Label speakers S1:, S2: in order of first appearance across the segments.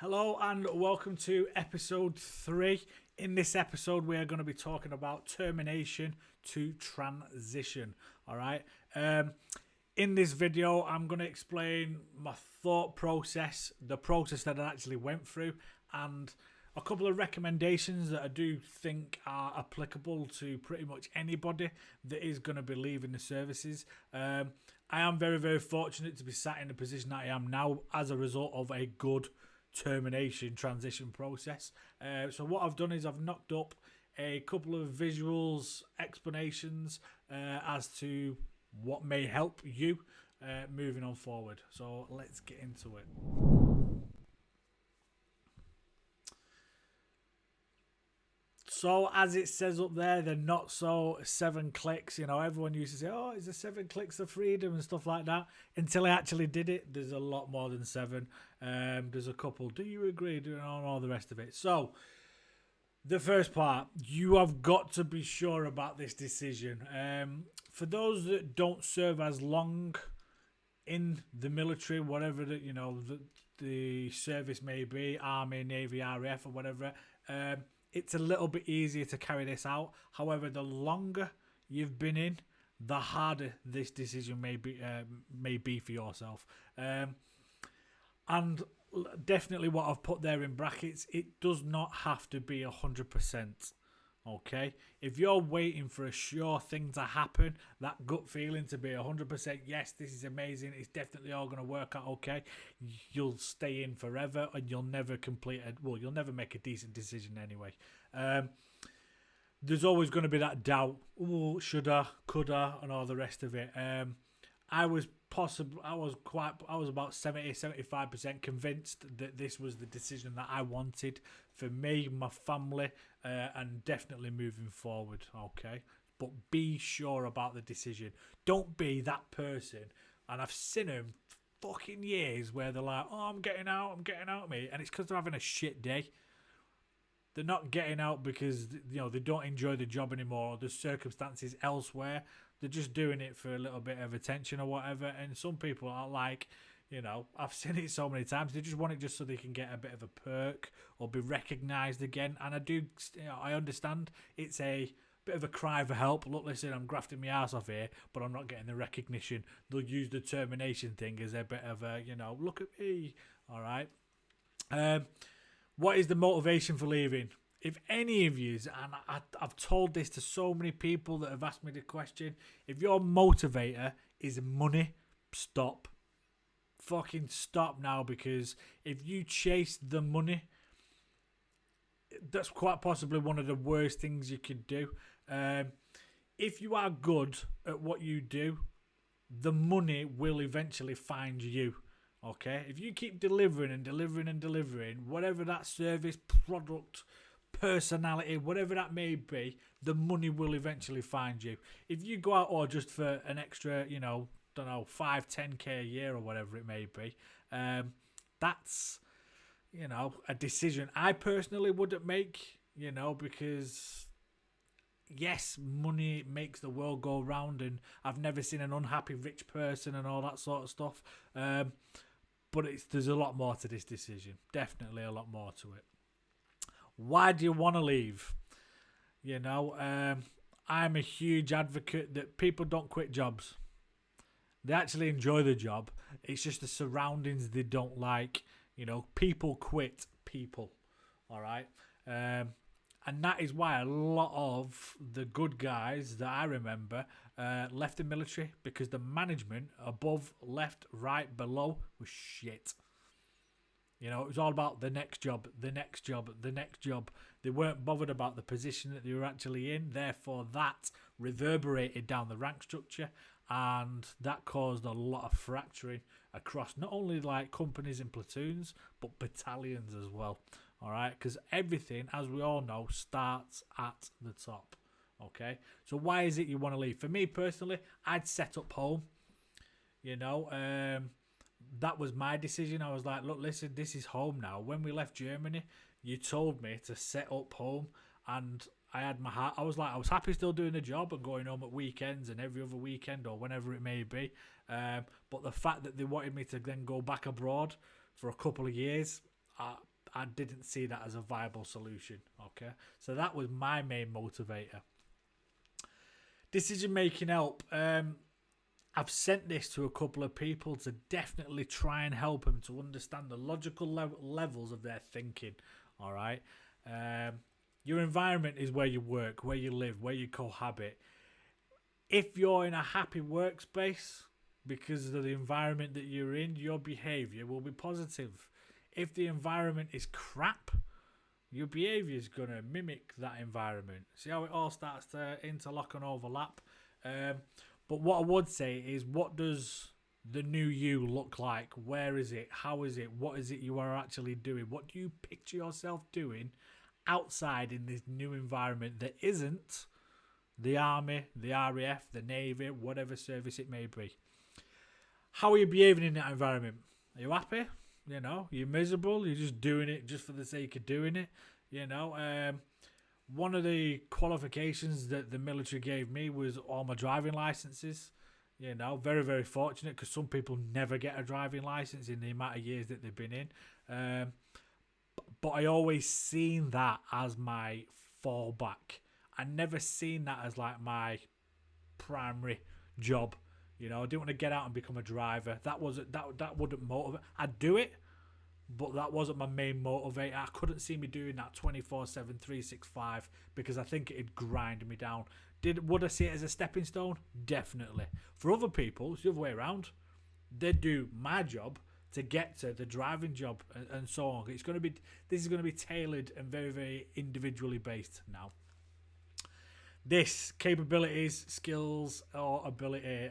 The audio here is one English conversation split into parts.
S1: Hello and welcome to episode 3. In this episode, we are going to be talking about termination to transition. All right. In this video, I'm going to explain my thought process, the process that I actually went through, and a couple of recommendations that I do think are applicable to pretty much anybody that is going to be leaving the services. I am very, very fortunate to be sat in the position that I am now as a result of a good termination transition process. So what I've done is I've knocked up a couple of visuals, explanations as to what may help you moving on forward. So let's get into it. So as it says up there, the not so 7 clicks, you know, everyone used to say, oh, is there 7 clicks of freedom and stuff like that? Until I actually did it, there's a lot more than 7. There's a couple. Do you agree? Do all the rest of it? So the first part, you have got to be sure about this decision. For those that don't serve as long in the military, whatever the service may be, Army, Navy, RAF or whatever, it's a little bit easier to carry this out. However, the longer you've been in, the harder this decision may be for yourself. And definitely what I've put there in brackets, it does not have to be 100%. Okay? If you're waiting for a sure thing to happen, that gut feeling to be 100%, yes, this is amazing, it's definitely all going to work out okay, you'll stay in forever and you'll never you'll never make a decent decision anyway. There's always going to be that doubt, oh, should I, could I, and all the rest of it. I was about 70-75% convinced that this was the decision that I wanted for me, my family, and definitely moving forward. Okay, but be sure about the decision. Don't be that person. And I've seen them fucking years where they're like, oh, I'm getting out, mate, and it's because they're having a shit day. They're not getting out because they don't enjoy the job anymore, or there's circumstances elsewhere. They're just doing it for a little bit of attention or whatever. And some people are like, I've seen it so many times. They just want it just so they can get a bit of a perk or be recognised again. And I understand it's a bit of a cry for help. Look, listen, I'm grafting my ass off here, but I'm not getting the recognition. They'll use the termination thing as a bit of a, look at me. All right. What is the motivation for leaving? If any of you, and I've told this to so many people that have asked me the question, if your motivator is money, stop. Fucking stop now, because if you chase the money, that's quite possibly one of the worst things you could do. If you are good at what you do, the money will eventually find you. Okay? If you keep delivering and delivering and delivering, whatever that service, product, personality, whatever that may be, the money will eventually find you. If you go out or just for an extra, 5-10k a year or whatever it may be, that's, a decision I personally wouldn't make, because yes, money makes the world go round, and I've never seen an unhappy rich person and all that sort of stuff. But there's a lot more to this decision. Definitely a lot more to it. Why do you want to leave? I'm a huge advocate that people don't quit jobs. They actually enjoy the job. It's just the surroundings they don't like. People quit people. All right? And that is why a lot of the good guys that I remember left the military, because the management above, left, right, below was shit. It was all about the next job, the next job, the next job. They weren't bothered about the position that they were actually in. Therefore, that reverberated down the rank structure, and that caused a lot of fracturing across not only like companies and platoons, but battalions as well. All right, because everything, as we all know, starts at the top. Okay, so why is it you want to leave? For me personally, I'd set up home. That was my decision. I was like, look, listen, this is home now. When we left Germany, you told me to set up home, and I had my heart. I was happy still doing the job and going home at weekends and every other weekend or whenever it may be. But the fact that they wanted me to then go back abroad for a couple of years, I didn't see that as a viable solution. Okay, so that was my main motivator. Decision making help. I've sent this to a couple of people to definitely try and help them to understand the logical levels of their thinking. All right. Your environment is where you work, where you live, where you cohabit. If you're in a happy workspace because of the environment that you're in, your behavior will be positive. If the environment is crap, your behavior is going to mimic that environment. See how it all starts to interlock and overlap? But what I would say is, what does the new you look like? Where is it? How is it? What is it you are actually doing? What do you picture yourself doing outside in this new environment that isn't the Army, the RAF, the Navy, whatever service it may be? How are you behaving in that environment? Are you happy? You know, you're miserable? You're just doing it just for the sake of doing it? You know, one of the qualifications that the military gave me was all my driving licenses. You know, very, very fortunate, because some people never get a driving license in the amount of years that they've been in. But I always seen that as my fallback. I never seen that as like my primary job. You know, I didn't want to get out and become a driver. That wouldn't motivate. I'd do it, but that wasn't my main motivator. I couldn't see me doing that 24/7, 365, because I think it'd grind me down. Would I see it as a stepping stone? Definitely. For other people, it's the other way around. They'd do my job to get to the driving job, and so on. This is going to be tailored and very, very individually based now. This capabilities, skills, or ability.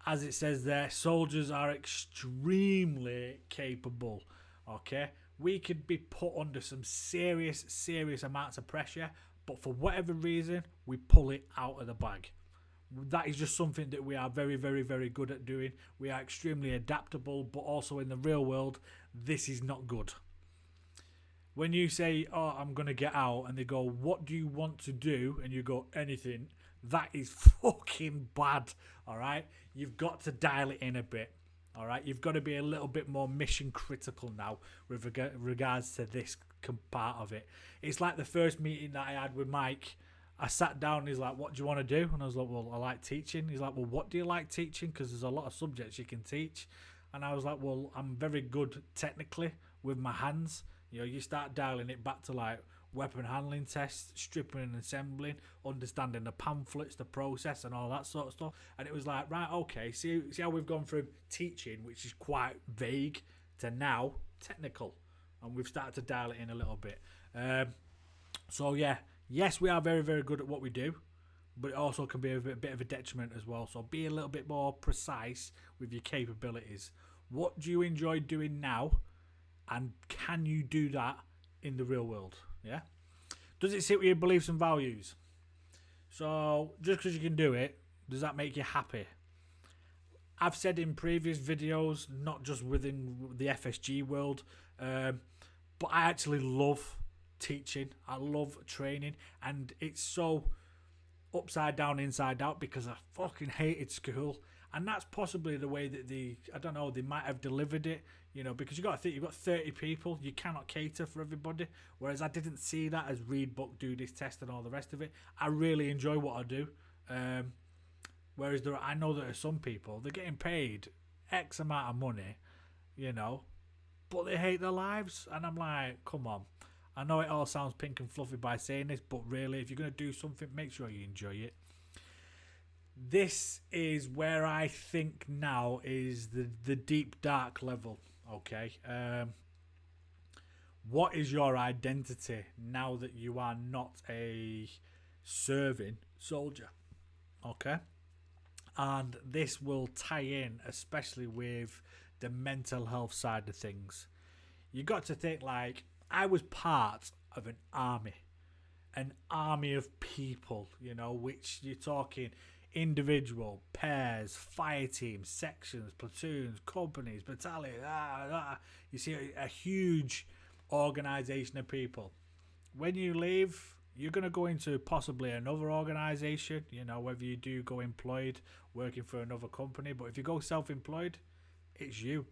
S1: As it says there, soldiers are extremely capable. Okay, we could be put under some serious amounts of pressure, but for whatever reason, we pull it out of the bag. That is just something that we are very, very, very good at doing. We are extremely adaptable, but also in the real world, this is not good. When you say, oh, I'm going to get out, and they go, what do you want to do? And you go, anything. That is fucking bad, all right? You've got to dial it in a bit, all right? You've got to be a little bit more mission critical now with regards to this part of it. It's like the first meeting that I had with Mike. I sat down and he's like, what do you want to do? And I was like, well, I like teaching. He's like, well, what do you like teaching? Because there's a lot of subjects you can teach. And I was like, well, I'm very good technically with my hands. You know, you start dialing it back to like weapon handling tests, stripping and assembling, understanding the pamphlets, the process and all that sort of stuff. And it was like, right, okay, see how we've gone from teaching, which is quite vague, to now technical. And we've started to dial it in a little bit. So yeah, yes, we are very, very good at what we do, but it also can be a bit of a detriment as well. So be a little bit more precise with your capabilities. What do you enjoy doing now? And can you do that in the real world? Yeah. Does it sit with your beliefs and values? So just because you can do it, does that make you happy? I've said in previous videos, not just within the FSG world, but I actually love teaching. I love training, and it's so upside down, inside out, because I fucking hated school. And that's possibly the way that they might have delivered it, you know, because you got to think, you've got 30 people, you cannot cater for everybody. Whereas I didn't see that as read book, do this test and all the rest of it. I really enjoy what I do. Whereas I know there are some people, they're getting paid X amount of money, you know, but they hate their lives. And I'm like, come on. I know it all sounds pink and fluffy by saying this, but really, if you're going to do something, make sure you enjoy it. This is where I think now is the deep, dark level, okay? What is your identity now that you are not a serving soldier, okay? And this will tie in, especially with the mental health side of things. You got to think, like, I was part of an army of people, you know, which you're talking individual, pairs, fire teams, sections, platoons, companies, battalions. You see a huge organisation of people. When you leave, you're going to go into possibly another organisation, you know, whether you do go employed, working for another company. But if you go self-employed, it's you.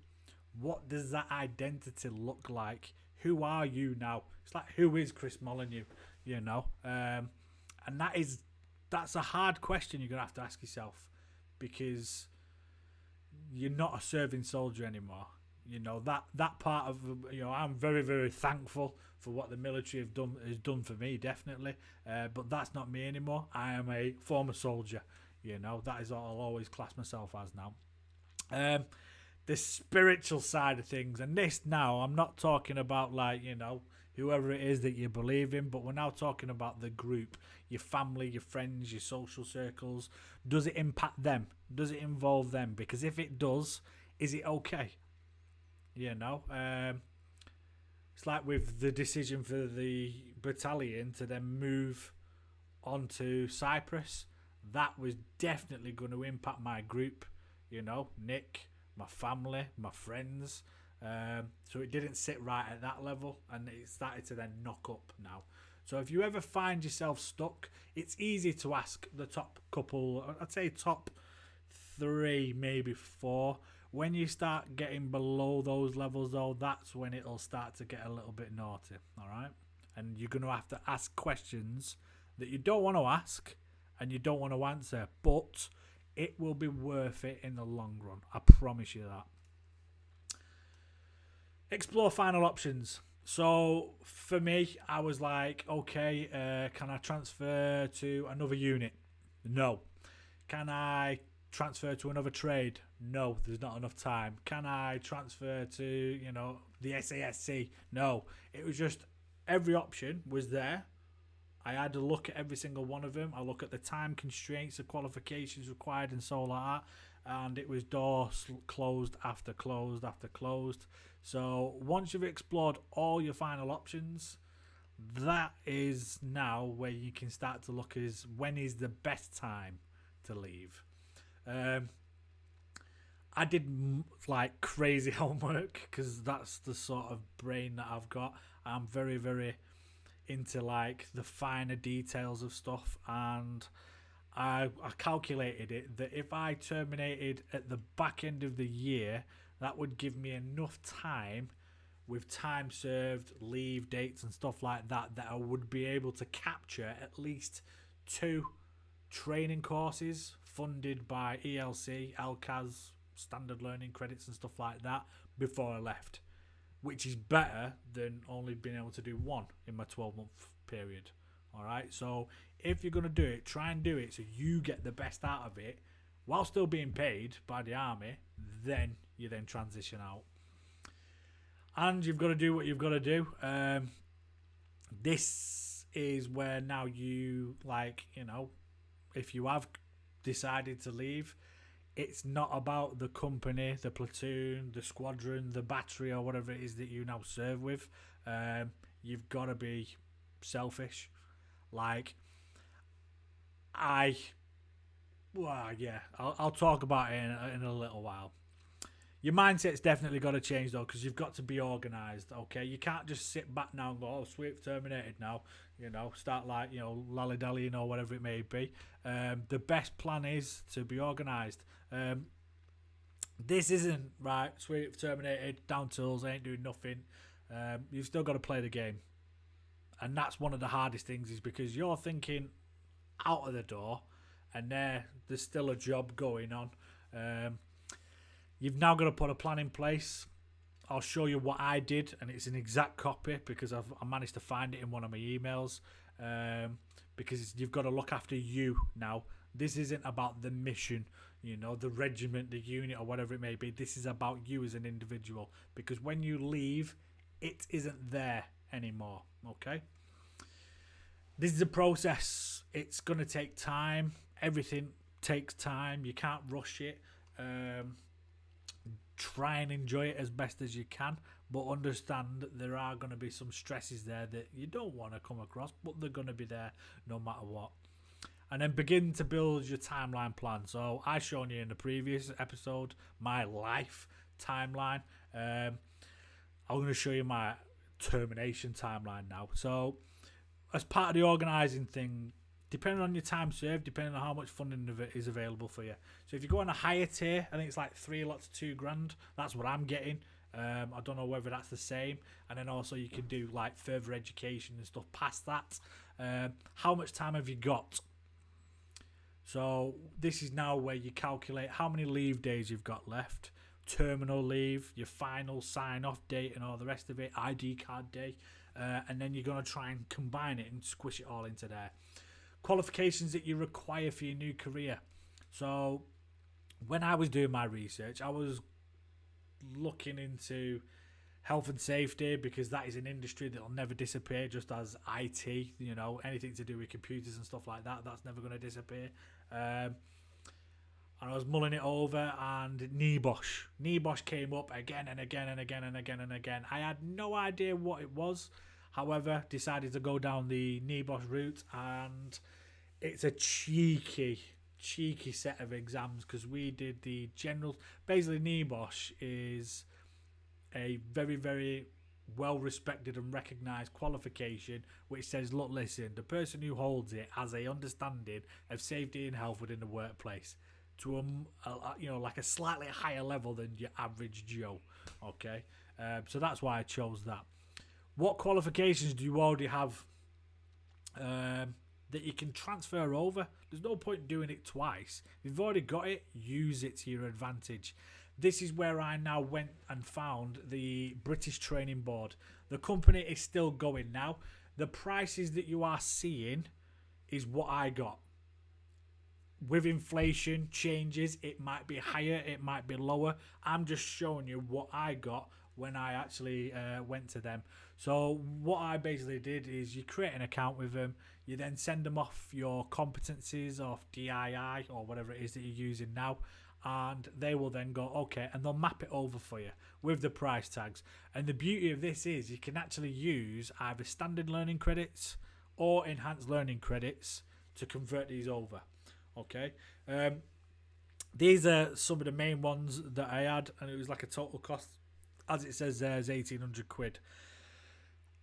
S1: What does that identity look like? Who are you now? It's like, who is Chris Molyneux? You know, and that's a hard question you're gonna have to ask yourself, because you're not a serving soldier anymore. You know, that part of, you know, I'm very, very thankful for what the military has done for me, definitely. But that's not me anymore. I am a former soldier. You know, that is what I'll always class myself as now. The spiritual side of things, and this now, I'm not talking about, like, you know, whoever it is that you believe in, but we're now talking about the group, your family, your friends, your social circles. Does it impact them? Does it involve them? Because if it does, is it okay? You know, it's like with the decision for the battalion to then move on to Cyprus. That was definitely going to impact my group, you know, Nick, my family, my friends. So it didn't sit right at that level, and it started to then knock up now. So if you ever find yourself stuck, it's easy to ask the top couple, I'd say top 3, maybe 4. When you start getting below those levels, though, that's when it'll start to get a little bit naughty, all right? And you're going to have to ask questions that you don't want to ask and you don't want to answer, but it will be worth it in the long run. I promise you that. Explore final options. So for me, I was like, okay, can I transfer to another unit? No. Can I transfer to another trade? No, there's not enough time. Can I transfer to, you know, the SASC? No. It was just, every option was there. I had to look at every single one of them. I look at the time constraints, the qualifications required, and so like that. And it was doors closed after closed after closed. So once you've explored all your final options, that is now where you can start to look as when is the best time to leave. I did like crazy homework because that's the sort of brain that I've got. I'm very, very into like the finer details of stuff, and I calculated it that if I terminated at the back end of the year, that would give me enough time with time served, leave dates and stuff like that, that I would be able to capture at least 2 training courses funded by ELC, LCAS, standard learning credits and stuff like that before I left, which is better than only being able to do 1 in my 12-month period. All right, so if you're going to do it, try and do it so you get the best out of it while still being paid by the army. Then you then transition out, and you've got to do what you've got to do. This is where now you, like, you know, if you have decided to leave, it's not about the company, the platoon, the squadron, the battery, or whatever it is that you now serve with. You've got to be selfish. Like, I'll talk about it in a little while. Your mindset's definitely got to change, though, because you've got to be organised, okay? You can't just sit back now and go, oh, sweet, terminated now. You know, start like, you know, lally-dallying or whatever it may be. The best plan is to be organised. This isn't, right, sweet, terminated, down tools, ain't doing nothing. You've still got to play the game. And that's one of the hardest things, is because you're thinking out of the door and there's still a job going on. You've now got to put a plan in place. I'll show you what I did, and it's an exact copy because I managed to find it in one of my emails. Because you've got to look after you now. This isn't about the mission, you know, the regiment, the unit, or whatever it may be. This is about you as an individual, because when you leave, it isn't there anymore, okay? This is a process. It's going to take time. Everything takes time. You can't rush it. Try and enjoy it as best as you can, but understand that there are going to be some stresses there that you don't want to come across, but they're going to be there no matter what. And then begin to build your timeline plan. So I shown you in the previous episode my life timeline. I'm going to show you my termination timeline now. So as part of the organising thing, depending on your time served, depending on how much funding is available for you. So if you go on a higher tier, I think it's like 3 lots of $2,000. That's what I'm getting. I don't know whether that's the same. And then also you can do like further education and stuff past that. How much time have you got? So this is now where you calculate how many leave days you've got left, terminal leave, your final sign-off date and all the rest of it, ID card day, and then you're going to try and combine it and squish it all into there. Qualifications that you require for your new career. So when I was doing my research, I was looking into health and safety, because that is an industry that will never disappear, just as IT, you know, anything to do with computers and stuff like that, that's never going to disappear. And I was mulling it over, and NEBOSH came up again and again and again and again and again. I had no idea what it was. However, decided to go down the NEBOSH route, and it's a cheeky set of exams, because we did the general. Basically, NEBOSH is a very, very well respected and recognised qualification which says, look, listen, the person who holds it has a understanding of safety and health within the workplace to a like a slightly higher level than your average Joe. Okay, so that's why I chose that. What qualifications do you already have that you can transfer over? There's no point doing it twice. If you've already got it, use it to your advantage. This is where I now went and found the British Training Board. The company is still going now. The prices that you are seeing is what I got. With inflation changes, it might be higher, it might be lower. I'm just showing you what I got when I actually went to them. So what I basically did is you create an account with them, you then send them off your competencies off DII or whatever it is that you're using now, and they will then go, okay, and they'll map it over for you with the price tags. And the beauty of this is you can actually use either standard learning credits or enhanced learning credits to convert these over. Okay, these are some of the main ones that I had, and it was like a total cost, as it says there, is 1,800 quid.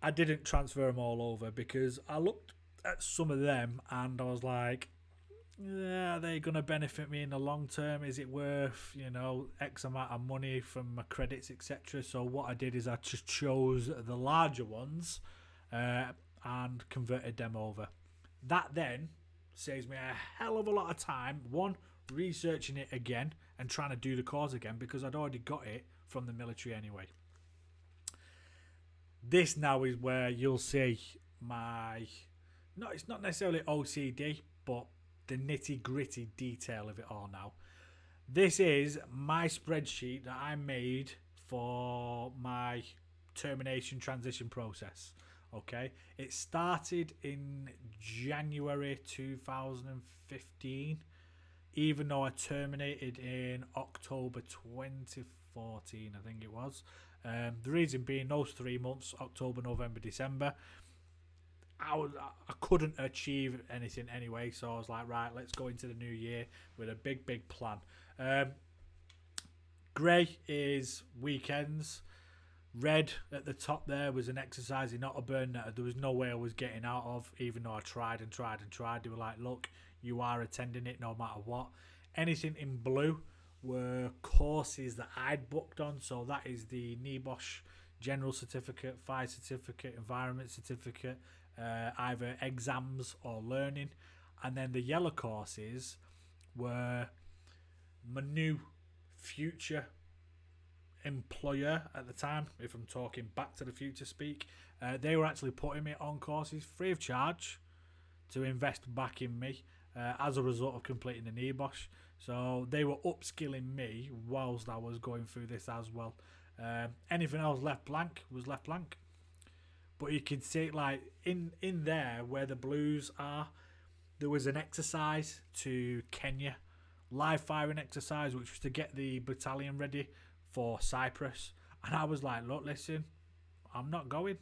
S1: I didn't transfer them all over because I looked at some of them and I was like, yeah, are they going to benefit me in the long term? Is it worth, X amount of money from my credits, etc.? So what I did is I just chose the larger ones and converted them over. That then saves me a hell of a lot of time, one, researching it again and trying to do the course again, because I'd already got it from the military anyway. This now is where you'll see it's not necessarily OCD, but the nitty gritty detail of it all now. This is my spreadsheet that I made for my termination transition process. Okay, it started in January 2015, even though I terminated in October 2014, I think it was. The reason being, those 3 months, October, November, December, I couldn't achieve anything anyway, so I was like, right, let's go into the new year with a big plan. Grey is weekends. Red at the top there was an exercise in Otterburn that there was no way I was getting out of, even though I tried. They were like, look, you are attending it no matter what. Anything in blue were courses that I'd booked on, so that is the NEBOSH General Certificate, Fire Certificate, Environment Certificate, either exams or learning. And then the yellow courses were my new future employer at the time, if I'm talking back to the future speak. They were actually putting me on courses free of charge to invest back in me as a result of completing the NEBOSH. So they were upskilling me whilst I was going through this as well. Anything else left blank was left blank. But you can see, like, in there where the blues are, there was an exercise to Kenya, live firing exercise, which was to get the battalion ready for Cyprus. And I was like, look, listen, I'm not going.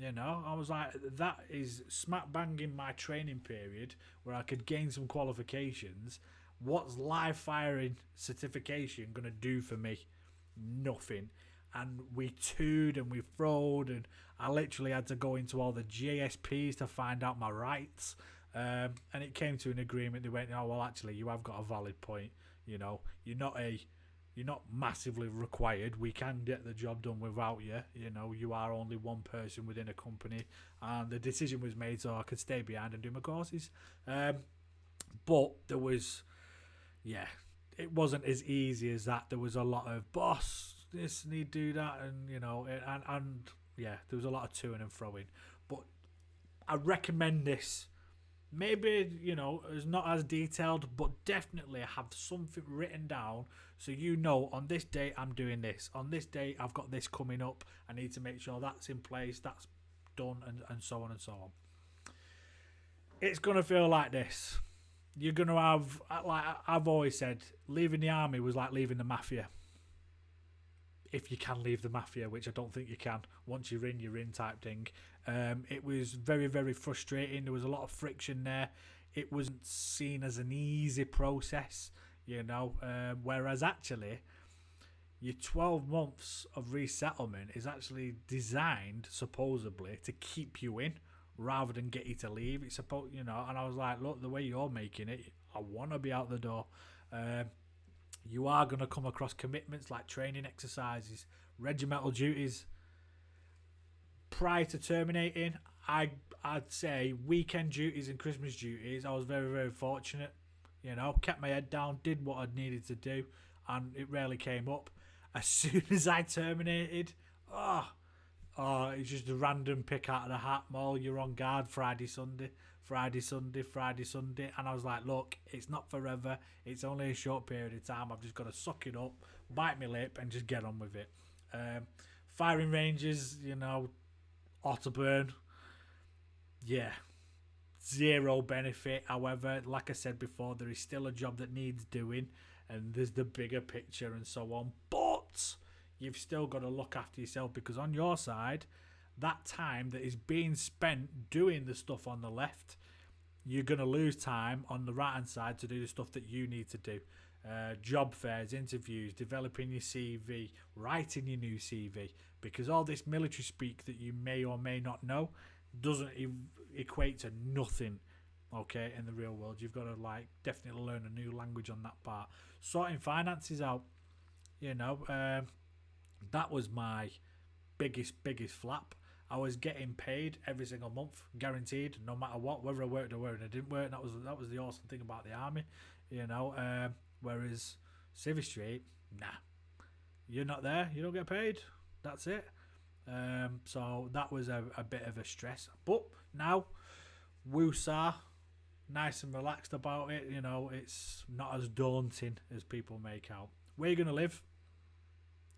S1: I was like, that is smack bang in my training period where I could gain some qualifications. What's live firing certification going to do for me? Nothing. And we toed and we throwed, and I literally had to go into all the JSPs to find out my rights. And it came to an agreement. They went, oh, well, actually, you have got a valid point. You're not a You're not massively required. We can get the job done without you. You know, you are only one person within a company, and the decision was made so I could stay behind and do my courses. But there was, yeah, it wasn't as easy as that. There was a lot of boss, this need do that, and you know, and yeah, there was a lot of toing and froing. But I recommend this. Maybe, you know, it's not as detailed, but definitely have something written down so you know on this day I'm doing this. On this day I've got this coming up. I need to make sure that's in place, that's done, and so on and so on. It's going to feel like this. You're going to have, like I've always said, leaving the army was like leaving the mafia. If you can leave the mafia, which I don't think you can. Once you're in type thing. It was very, very frustrating. There was a lot of friction there. It wasn't seen as an easy process, you know. Whereas actually, your 12 months of resettlement is actually designed, supposedly, to keep you in rather than get you to leave. It's supposed, you know. And I was like, look, the way you're making it, I want to be out the door. You are going to come across commitments like training exercises, regimental duties. Prior to terminating, I'd say weekend duties and Christmas duties, I was very, very fortunate. You know, kept my head down, did what I needed to do, and it rarely came up. As soon as I terminated, it's just a random pick out of the hat. Well, you're on guard Friday, Sunday, Friday, Sunday, Friday, Sunday. And I was like, look, it's not forever. It's only a short period of time. I've just got to suck it up, bite my lip, and just get on with it. Firing ranges, you know, Otterburn, yeah, zero benefit. However, like I said before, there is still a job that needs doing, and there's the bigger picture and so on. But you've still got to look after yourself, because on your side, that time that is being spent doing the stuff on the left, you're going to lose time on the right hand side to do the stuff that you need to do. Job fairs, interviews, developing your CV, writing your new CV, because all this military speak that you may or may not know doesn't equate to nothing, okay, in the real world. You've got to like definitely learn a new language on that part. Sorting finances out, you know, that was my biggest flap. I was getting paid every single month, guaranteed, no matter what, whether I worked or whether I didn't work. That was the awesome thing about the army, you know. Whereas Civvy Street, nah, you're not there, you don't get paid. That's it. So that was a bit of a stress. But now, woosah, nice and relaxed about it. You know, it's not as daunting as people make out. Where are you going to live?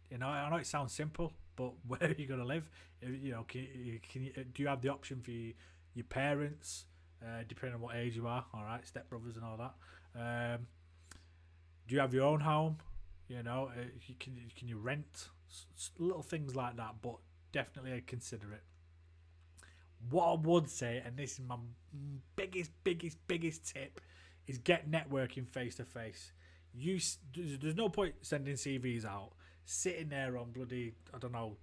S1: You know, I know it sounds simple, but where are you going to live? You know, can you, do you have the option for your parents, depending on what age you are? All right, stepbrothers and all that. Do you have your own home? You know, can you rent? Little things like that, but definitely I'd consider it. What I would say, and this is my biggest tip, is get networking face to face. There's no point sending CVs out, sitting there on bloody, I don't know,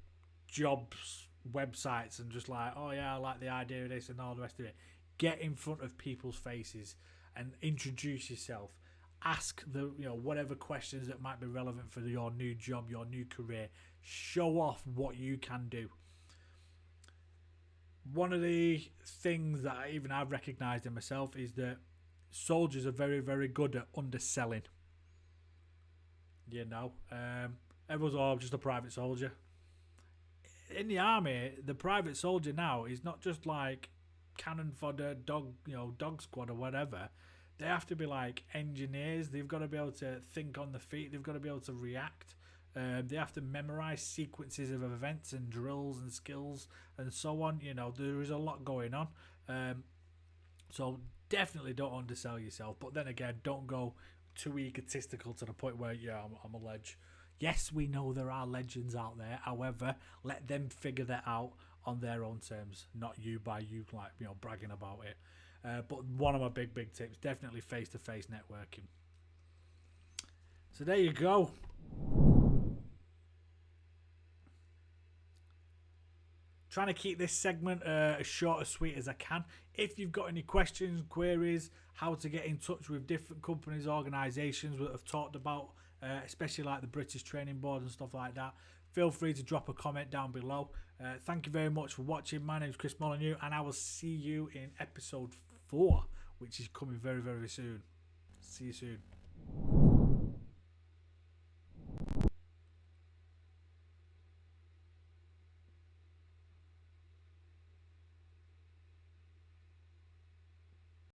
S1: jobs websites and just like, oh yeah, I like the idea of this and all the rest of it. Get in front of people's faces and introduce yourself. Ask whatever questions that might be relevant for your new job, your new career. Show off what you can do. One of the things that I've recognised in myself is that soldiers are very, very good at underselling. You know, everyone's all just a private soldier. In the army, the private soldier now is not just like cannon fodder, dog squad or whatever. They have to be like engineers. They've got to be able to think on the feet. They've got to be able to react. They have to memorize sequences of events and drills and skills and so on. You know, there is a lot going on. So definitely don't undersell yourself. But then again, don't go too egotistical to the point where, yeah, I'm a ledge. Yes, we know there are legends out there. However, let them figure that out on their own terms, not you by you bragging about it. But one of my big tips, definitely face-to-face networking. So there you go. Trying to keep this segment as short as sweet as I can. If you've got any questions, queries, how to get in touch with different companies, organisations that I've talked about especially like the British Training Board and stuff like that, feel free to drop a comment down below. Thank you very much for watching. My name is Chris Molyneux, and I will see you in episode 4, which is coming very, very soon. See you soon.